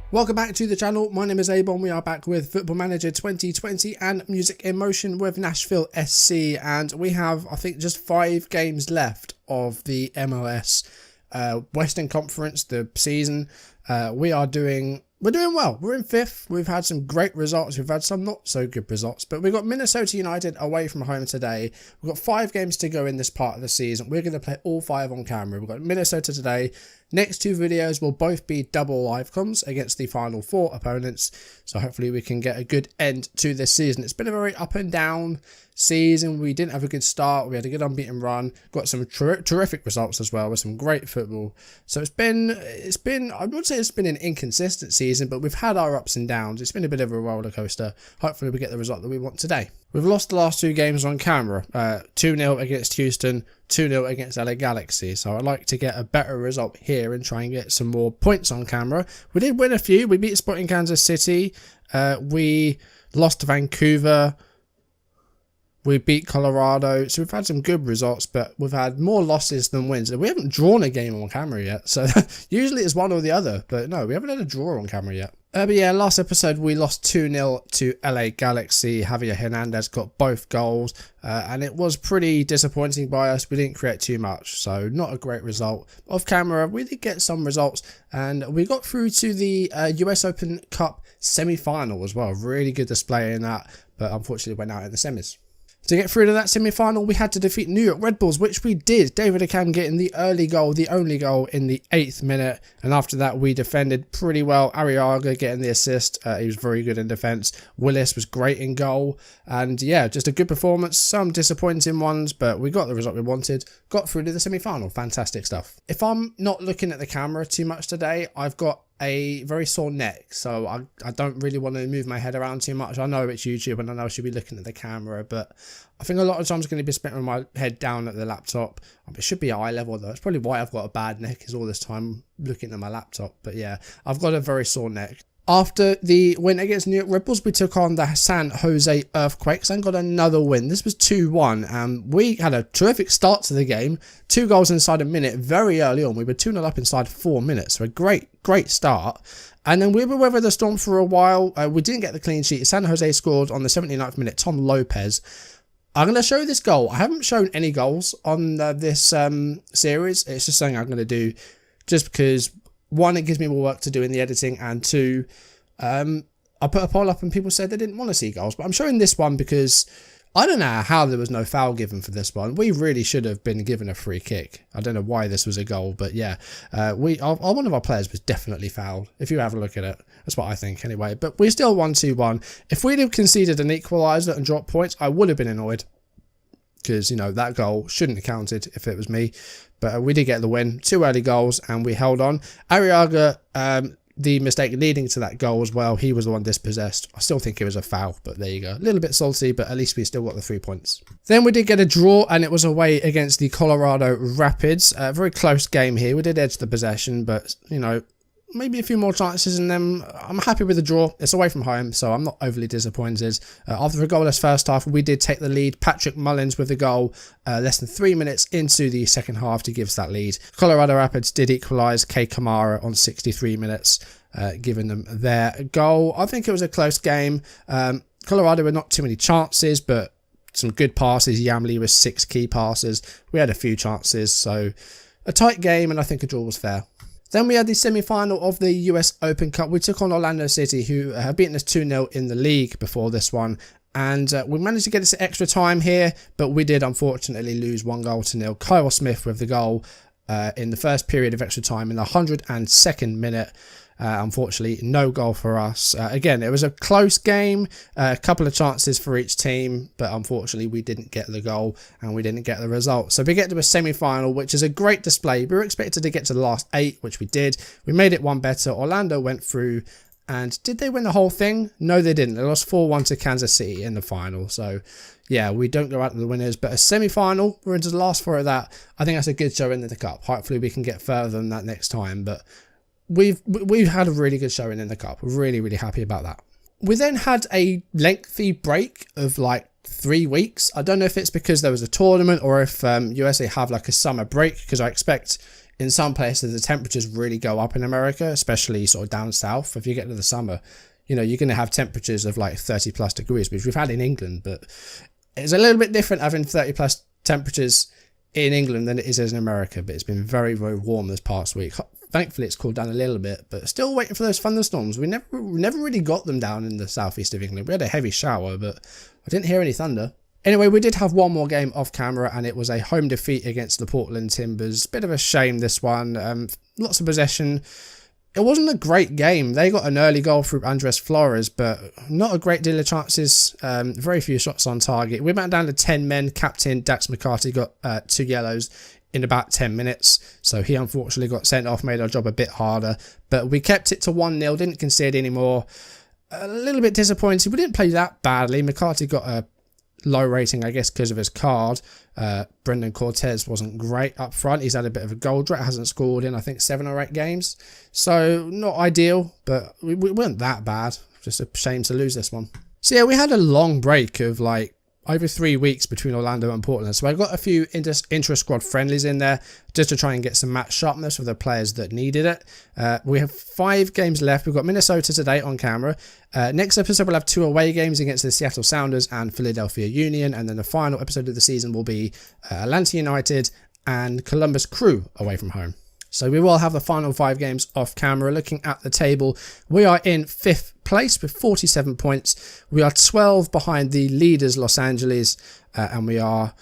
Welcome back to the channel. My name is Abel and we are back with Football Manager 2020 and Music in Motion with Nashville SC, and we have, I think, just 5 games left of the MLS Western Conference, the season. We're doing well. We're in 5th. We've had some great results. We've had some not so good results, but we've got Minnesota United away from home today. We've got 5 games to go in this part of the season. We're going to play all 5 on camera. We've got Minnesota today. Next 2 videos will both be double live coms against the final 4 opponents. So hopefully we can get a good end to this season. It's been a very up and down season. We didn't have a good start. We had a good unbeaten run. Got some terrific results as well with some great football. So it's been I would say it's been an inconsistent season, but we've had our ups and downs. It's been a bit of a roller coaster. Hopefully we get the result that we want today. We've lost the last 2 games on camera. 2-0 against Houston, 2-0 against LA Galaxy. So I'd like to get a better result here and try and get some more points on camera. We did win a few. We beat Sporting Kansas City. We lost to Vancouver. We beat Colorado, so we've had some good results, but we've had more losses than wins. We haven't drawn a game on camera yet, so usually it's one or the other, but no, we haven't had a draw on camera yet. But yeah, last episode we lost 2-0 to LA Galaxy. Javier Hernandez got both goals, and it was pretty disappointing by us. We didn't create too much, so not a great result. Off camera, we did get some results, and we got through to the US Open Cup semi-final as well. Really good display in that, but unfortunately went out in the semis. To get through to that semi-final, we had to defeat New York Red Bulls, which we did. David Beckham getting the early goal, the only goal in the 8th minute. And after that, we defended pretty well. Arriaga getting the assist. He was very good in defence. Willis was great in goal. And yeah, just a good performance. Some disappointing ones, but we got the result we wanted. Got through to the semi-final. Fantastic stuff. If I'm not looking at the camera too much today, I've got a very sore neck, so I don't really want to move my head around too much. I know it's YouTube and I know I should be looking at the camera, but I think a lot of times I'm going to be spending my head down at the laptop. It should be eye level though. It's probably why I've got a bad neck, is all this time looking at my laptop. But yeah, I've got a very sore neck. After the win against New York Red Bulls, we took on the San Jose Earthquakes and got another win. This was 2-1. We had a terrific start to the game. 2 goals inside a minute very early on. We were 2-0 up inside 4 minutes. So a great start. And then we were weathered the storm for a while. We didn't get the clean sheet. San Jose scored on the 79th minute. Tom Lopez. I'm going to show this goal. I haven't shown any goals on this series. It's just something I'm going to do just because, 1, it gives me more work to do in the editing, and 2, I put a poll up and people said they didn't want to see goals. But I'm showing this one because I don't know how there was no foul given for this one. We really should have been given a free kick. I don't know why this was a goal, but yeah, one of our players was definitely fouled. If you have a look at it, that's what I think anyway. But we still won 2-1. If we'd have conceded an equaliser and dropped points, I would have been annoyed, because, you know, that goal shouldn't have counted if it was me. But we did get the win. 2 early goals and we held on. Arriaga, the mistake leading to that goal as well, he was the one dispossessed. I still think it was a foul, but there you go. A little bit salty, but at least we still got the 3 points. Then we did get a draw, and it was away against the Colorado Rapids. A very close game here. We did edge the possession, but, you know, maybe a few more chances in them. I'm happy with the draw. It's away from home, so I'm not overly disappointed. After a goalless first half, we did take the lead. Patrick Mullins with the goal less than 3 minutes into the second half to give us that lead. Colorado Rapids did equalise. Kei Kamara on 63 minutes, giving them their goal. I think it was a close game. Colorado had not too many chances, but some good passes. Yamley with 6 key passes. We had a few chances, so a tight game, and I think a draw was fair. Then we had the semi-final of the US Open Cup. We took on Orlando City, who have beaten us 2-0 in the league before this one. And we managed to get us extra time here, but we did unfortunately lose 1-0. Kyle Smith with the goal in the first period of extra time in the 102nd minute. Unfortunately, no goal for us. Again, it was a close game, a couple of chances for each team, but unfortunately we didn't get the goal and we didn't get the result. So we get to a semi-final, which is a great display. We were expected to get to the last 8, which we did. We made it one better. Orlando went through, and did they win the whole thing? No, they didn't. They lost 4-1 to Kansas City in the final. So yeah, we don't go out to the winners, but a semi-final, we're into the last 4 of that. I think that's a good showing in the cup. Hopefully we can get further than that next time, but we've had a really good showing in the cup. We're really happy about that. We then had a lengthy break of like 3 weeks. I don't know if it's because there was a tournament or if USA have like a summer break, because I expect in some places the temperatures really go up in America, especially sort of down south. If you get to the summer, you know, you're going to have temperatures of like 30 plus degrees, which we've had in England, but it's a little bit different having 30 plus temperatures in England than it is in America. But it's been very, very warm this past week. Thankfully, it's cooled down a little bit, but still waiting for those thunderstorms. We never really got them down in the southeast of England. We had a heavy shower, but I didn't hear any thunder. Anyway, we did have one more game off camera, and it was a home defeat against the Portland Timbers. Bit of a shame, this one. Lots of possession. It wasn't a great game. They got an early goal through Andres Flores, but not a great deal of chances. Very few shots on target. We went down to 10 men. Captain Dax McCarty got 2 yellows in about 10 minutes. So he unfortunately got sent off, made our job a bit harder. But we kept it to 1-0, didn't concede anymore. A little bit disappointed. We didn't play that badly. McCarty got a low rating, I guess, because of his card. Brendan Cortez wasn't great up front. He's had a bit of a goal drought, hasn't scored in I think 7 or 8 games, so not ideal, but we weren't that bad. Just a shame to lose this one. So yeah, we had a long break of like over 3 weeks between Orlando and Portland, so I got a few intra-squad friendlies in there just to try and get some match sharpness for the players that needed it. We have 5 games left. We've got Minnesota today on camera. Next episode we'll have 2 away games against the Seattle Sounders and Philadelphia Union, and then the final episode of the season will be Atlanta United and Columbus Crew away from home. So we will have the final 5 games off camera. Looking at the table, we are in 5th place with 47 points. We are 12 behind the leaders Los Angeles, and we are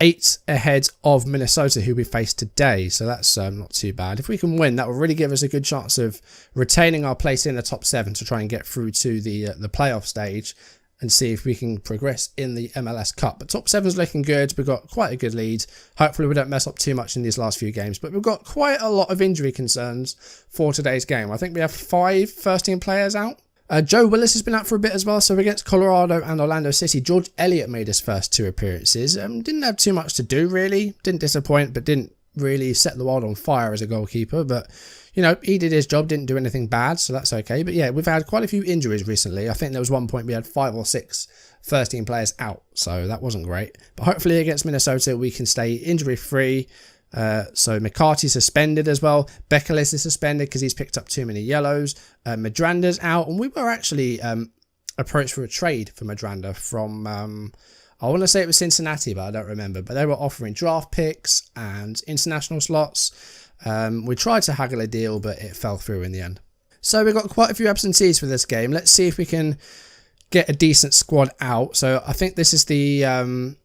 8 ahead of Minnesota, who we face today. So that's not too bad. If we can win, that will really give us a good chance of retaining our place in the top 7 to try and get through to the playoff stage and see if we can progress in the MLS Cup. But top 7's looking good. We've got quite a good lead. Hopefully we don't mess up too much in these last few games. But we've got quite a lot of injury concerns for today's game. I think we have 5 first-team players out. Joe Willis has been out for a bit as well. So against Colorado and Orlando City, George Elliott made his first 2 appearances. Didn't have too much to do, really. Didn't disappoint, but didn't really set the world on fire as a goalkeeper. But you know, he did his job, didn't do anything bad, so that's okay. But yeah, we've had quite a few injuries recently. I think there was one point we had 5 or 6 first-team players out, so that wasn't great. But hopefully against Minnesota, we can stay injury-free. So McCarty's suspended as well. Beckham is suspended because he's picked up too many yellows. Madranda's out, and we were actually approached for a trade for Madranda from, I want to say it was Cincinnati, but I don't remember. But they were offering draft picks and international slots. We tried to haggle a deal, but it fell through in the end. So we've got quite a few absentees for this game. Let's see if we can get a decent squad out. So I think this is the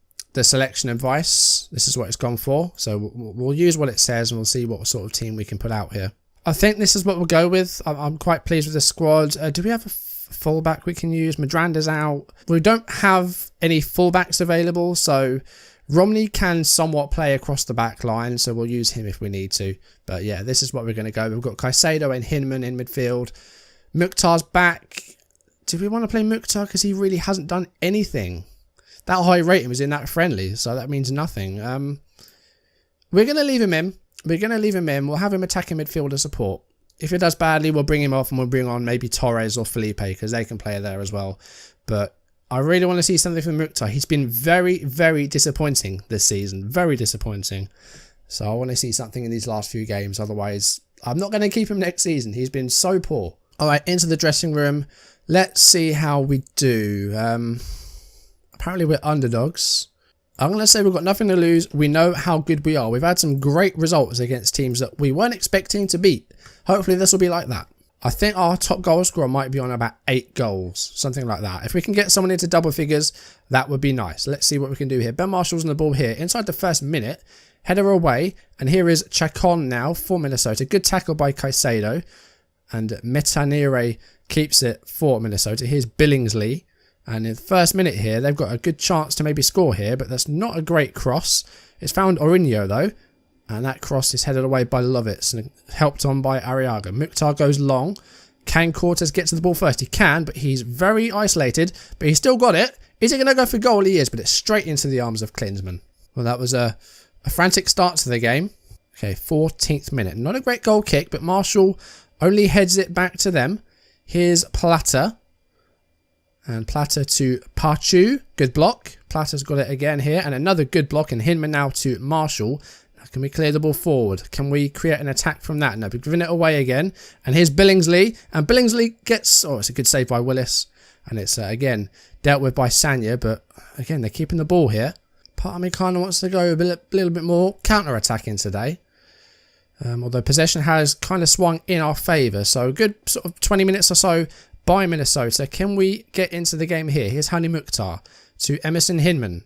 selection advice. This is what it's gone for. So we'll use what it says and we'll see what sort of team we can put out here. I think this is what we'll go with. I'm quite pleased with the squad. Do we have a fullback we can use? Madranda's out. We don't have any fullbacks available, so Romney can somewhat play across the back line, so we'll use him if we need to. But yeah, this is what we're going to go. We've got Caicedo and Hinman in midfield. Mukhtar's back. Do we want to play Mukhtar? Because he really hasn't done anything. That high rating was in that friendly, so that means nothing. We're going to leave him in. We'll have him attacking midfielder support. If it does badly, we'll bring him off and we'll bring on maybe Torres or Felipe, because they can play there as well. But I really want to see something from Mukhtar. He's been very, very disappointing this season. Very disappointing. So I want to see something in these last few games. Otherwise, I'm not going to keep him next season. He's been so poor. All right, into the dressing room. Let's see how we do. Apparently, we're underdogs. I'm going to say we've got nothing to lose. We know how good we are. We've had some great results against teams that we weren't expecting to beat. Hopefully, this will be like that. I think our top goal scorer might be on about 8 goals, something like that. If we can get someone into double figures, that would be nice. Let's see what we can do here. Ben Marshall's on the ball here. Inside the first minute, header away. And here is Chacon now for Minnesota. Good tackle by Caicedo. And Metanire keeps it for Minnesota. Here's Billingsley. And in the first minute here, they've got a good chance to maybe score here, but that's not a great cross. It's found Orinho, though. And that cross is headed away by Lovitz and helped on by Arriaga. Mukhtar goes long. Can Cortez get to the ball first? He can, but he's very isolated. But he's still got it. Is he going to go for goal? He is, but it's straight into the arms of Klinsmann. Well, that was a frantic start to the game. Okay, 14th minute. Not a great goal kick, but Marshall only heads it back to them. Here's Plata. And Plata to Pachu. Good block. Plata's got it again here. And another good block. And Hinman now to Marshall. Can we clear the ball forward? Can we create an attack from that? No, we've given it away again. And here's Billingsley. And Billingsley gets... Oh, it's a good save by Willis. And it's, again, dealt with by Sanya. But, again, they're keeping the ball here. Part of me kind of wants to go a little bit more counter-attacking today. Although possession has kind of swung in our favour. So, a good sort of 20 minutes or so by Minnesota. Can we get into the game here? Here's Hani Mukhtar to Emerson Hinman.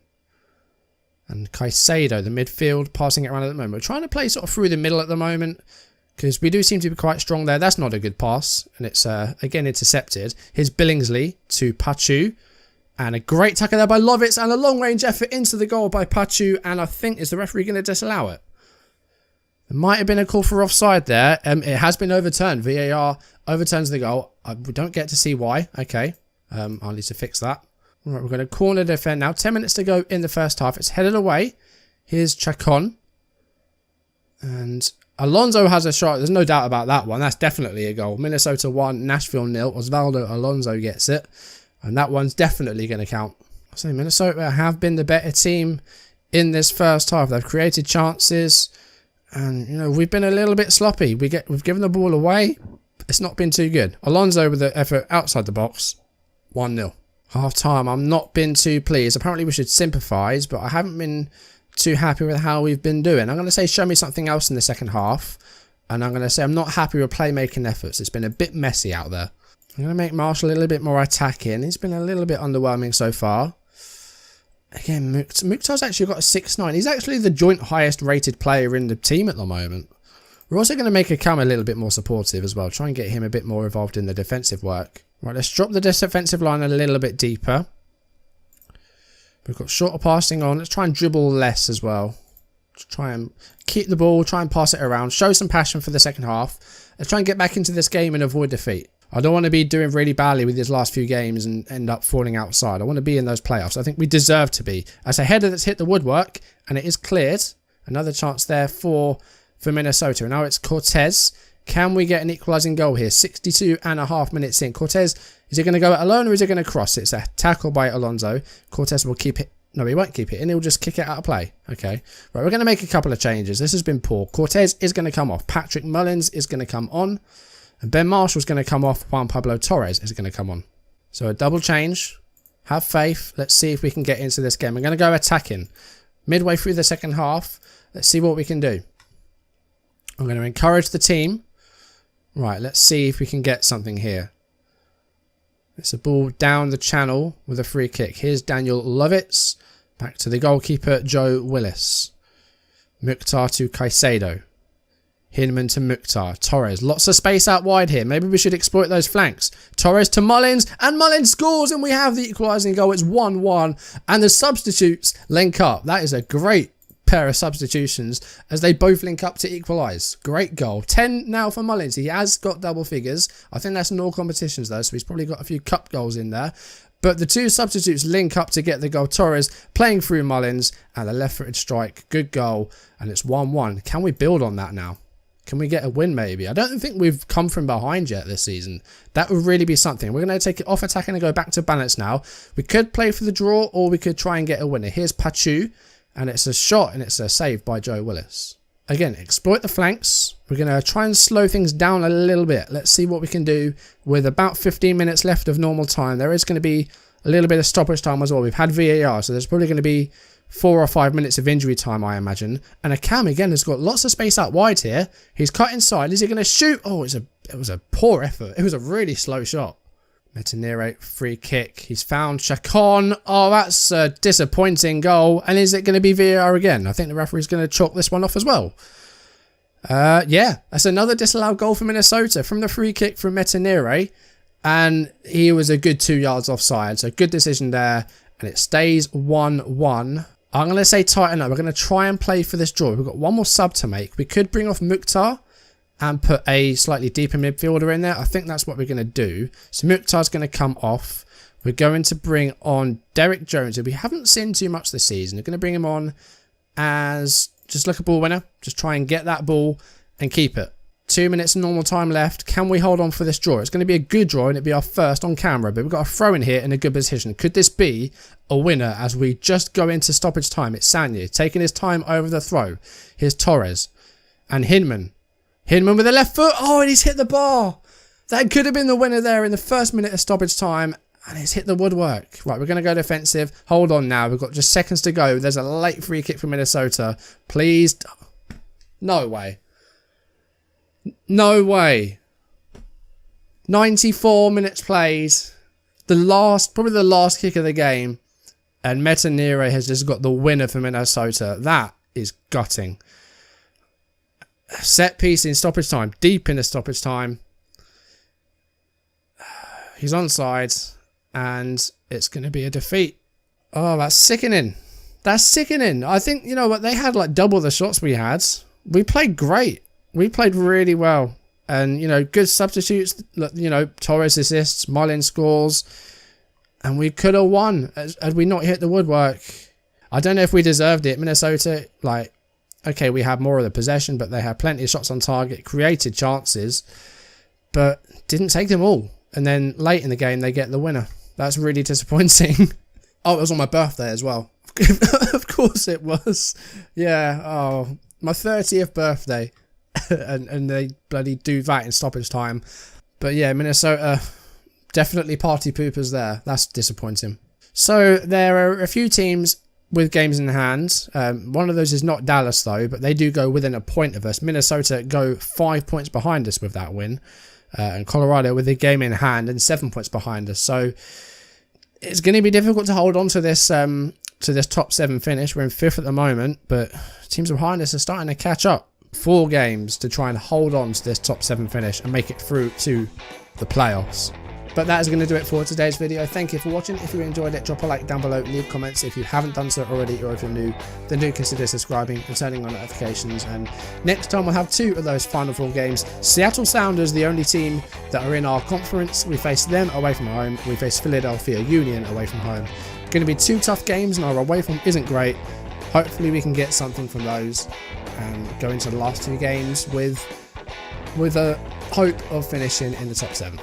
And Caicedo, the midfield, passing it around at the moment. We're trying to play sort of through the middle at the moment because we do seem to be quite strong there. That's not a good pass. And it's, again, intercepted. Here's Billingsley to Pachu. And a great tackle there by Lovitz. And a long-range effort into the goal by Pachu. And I think, is the referee going to disallow it? There might have been a call for offside there. It has been overturned. VAR overturns the goal. We don't get to see why. Okay. I'll need to fix that. Right, we're going to corner defend now. 10 minutes to go in the first half. It's headed away. Here's Chacon. And Alonso has a shot. There's no doubt about that one. That's definitely a goal. Minnesota 1, Nashville 0. Osvaldo Alonso gets it. And that one's definitely going to count. So Minnesota have been the better team in this first half. They've created chances. And, you know, we've been a little bit sloppy. We've given the ball away. It's not been too good. Alonso with the effort outside the box. 1-0. Half time, I'm not been too pleased. Apparently we should sympathise, but I haven't been too happy with how we've been doing. I'm going to say show me something else in the second half. And I'm going to say I'm not happy with playmaking efforts. It's been a bit messy out there. I'm going to make Marshall a little bit more attacking. He's been a little bit underwhelming so far. Again, Mukhtar's actually got a 6'9". He's actually the joint highest rated player in the team at the moment. We're also going to make Beckham a little bit more supportive as well. Try and get him a bit more involved in the defensive work. Right, let's drop the defensive line a little bit deeper. We've got shorter passing on. Let's try and dribble less as well. Let's try and keep the ball, try and pass it around. Show some passion for the second half. Let's try and get back into this game and avoid defeat. I don't want to be doing really badly with these last few games and end up falling outside. I want to be in those playoffs. I think we deserve to be. As a header that's hit the woodwork and it is cleared. Another chance there for Minnesota. And now it's Cortez. Can we get an equalising goal here? 62.5 minutes in. Cortez, is he going to go it alone or is he going to cross? It's a tackle by Alonso. Cortez will keep it. No, he won't keep it in. He'll just kick it out of play. Okay. Right, we're going to make a couple of changes. This has been poor. Cortez is going to come off. Patrick Mullins is going to come on. And Ben Marshall's going to come off. Juan Pablo Torres is going to come on. So a double change. Have faith. Let's see if we can get into this game. We're going to go attacking. Midway through the second half. Let's see what we can do. I'm going to encourage the team. Right, let's see if we can get something here. It's a ball down the channel with a free kick. Here's Daniel Lovitz. Back to the goalkeeper, Joe Willis. Mukhtar to Caicedo. Hinman to Mukhtar. Torres. Lots of space out wide here. Maybe we should exploit those flanks. Torres to Mullins. And Mullins scores and we have the equalising goal. It's 1-1. And the substitutes link up. That is a great pair of substitutions as they both link up to equalise. Great goal. 10 now for Mullins. He has got double figures. I think that's in all competitions though, so he's probably got a few cup goals in there. But the two substitutes link up to get the goal. Torres playing through Mullins and a left-footed strike. Good goal. And it's 1-1. Can we build on that now? Can we get a win maybe? I don't think we've come from behind yet this season. That would really be something. We're going to take it off attacking and go back to balance now. We could play for the draw or we could try and get a winner. Here's Pachu. And it's a shot and it's a save by Joe Willis. Again, exploit the flanks. We're going to try and slow things down a little bit. Let's see what we can do with about 15 minutes left of normal time. There is going to be a little bit of stoppage time as well. We've had VAR, so there's probably going to be 4 or 5 minutes of injury time, I imagine. And Beckham, again, has got lots of space out wide here. He's cut inside. Is he going to shoot? Oh, it was a poor effort. It was a really slow shot. Metanire, free kick. He's found Chacon. Oh, that's a disappointing goal. And is it going to be VAR again? I think the referee's going to chalk this one off as well. Yeah, that's another disallowed goal for Minnesota from the free kick from Metanire. And he was a good 2 yards offside. So good decision there. And it stays 1-1. I'm going to say tighten up. We're going to try and play for this draw. We've got one more sub to make. We could bring off Mukhtar and put a slightly deeper midfielder in there. I think that's what we're going to do. So Mukhtar's going to come off. We're going to bring on Derek Jones, who we haven't seen too much this season. We're going to bring him on as just like a ball winner. Just try and get that ball and keep it. 2 minutes normal time left. Can we hold on for this draw? It's going to be a good draw and it'll be our first on camera, but we've got a throw in here in a good position. Could this be a winner as we just go into stoppage time? It's Sanya taking his time over the throw. Here's Torres and Hinman. Hinman with the left foot. Oh, and he's hit the bar. That could have been the winner there in the first minute of stoppage time. And it's hit the woodwork. Right, we're going to go defensive. Hold on now. We've got just seconds to go. There's a late free kick from Minnesota. Please. No way. No way. 94 minutes played. Probably the last kick of the game. And Metanire has just got the winner for Minnesota. That is gutting. Set piece in stoppage time. Deep into stoppage time. He's onside. And it's going to be a defeat. Oh, that's sickening. That's sickening. I think, you know what, they had like double the shots we had. We played great. We played really well. And, you know, good substitutes. You know, Torres assists, Marlin scores. And we could have won had we not hit the woodwork. I don't know if we deserved it. Minnesota, like, okay, we had more of the possession, but they had plenty of shots on target, created chances, but didn't take them all. And then late in the game, they get the winner. That's really disappointing. Oh, it was on my birthday as well. Of course it was. Yeah, oh, my 30th birthday. and they bloody do that in stoppage time. But yeah, Minnesota, definitely party poopers there. That's disappointing. So there are a few teams with games in hand. One of those is not Dallas though, but they do go within a point of us. Minnesota go 5 points behind us with that win. And Colorado with a game in hand and 7 points behind us. So it's going to be difficult to hold on to this top 7 finish. We're in 5th at the moment, but teams behind us are starting to catch up. 4 games to try and hold on to this top 7 finish and make it through to the playoffs. But that is going to do it for today's video. Thank you for watching. If you enjoyed it, drop a like down below, leave comments if you haven't done so already, or if you're new, then do consider subscribing and turning on notifications. And next time we'll have 2 of those Final 4 games. Seattle Sounders, the only team that are in our conference. We face them away from home. We face Philadelphia Union away from home. Going to be 2 tough games, and our away form isn't great. Hopefully we can get something from those and go into the last 2 games with a hope of finishing in the top 7.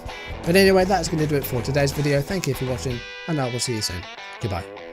But anyway, that's going to do it for today's video. Thank you for watching, and I will see you soon. Goodbye.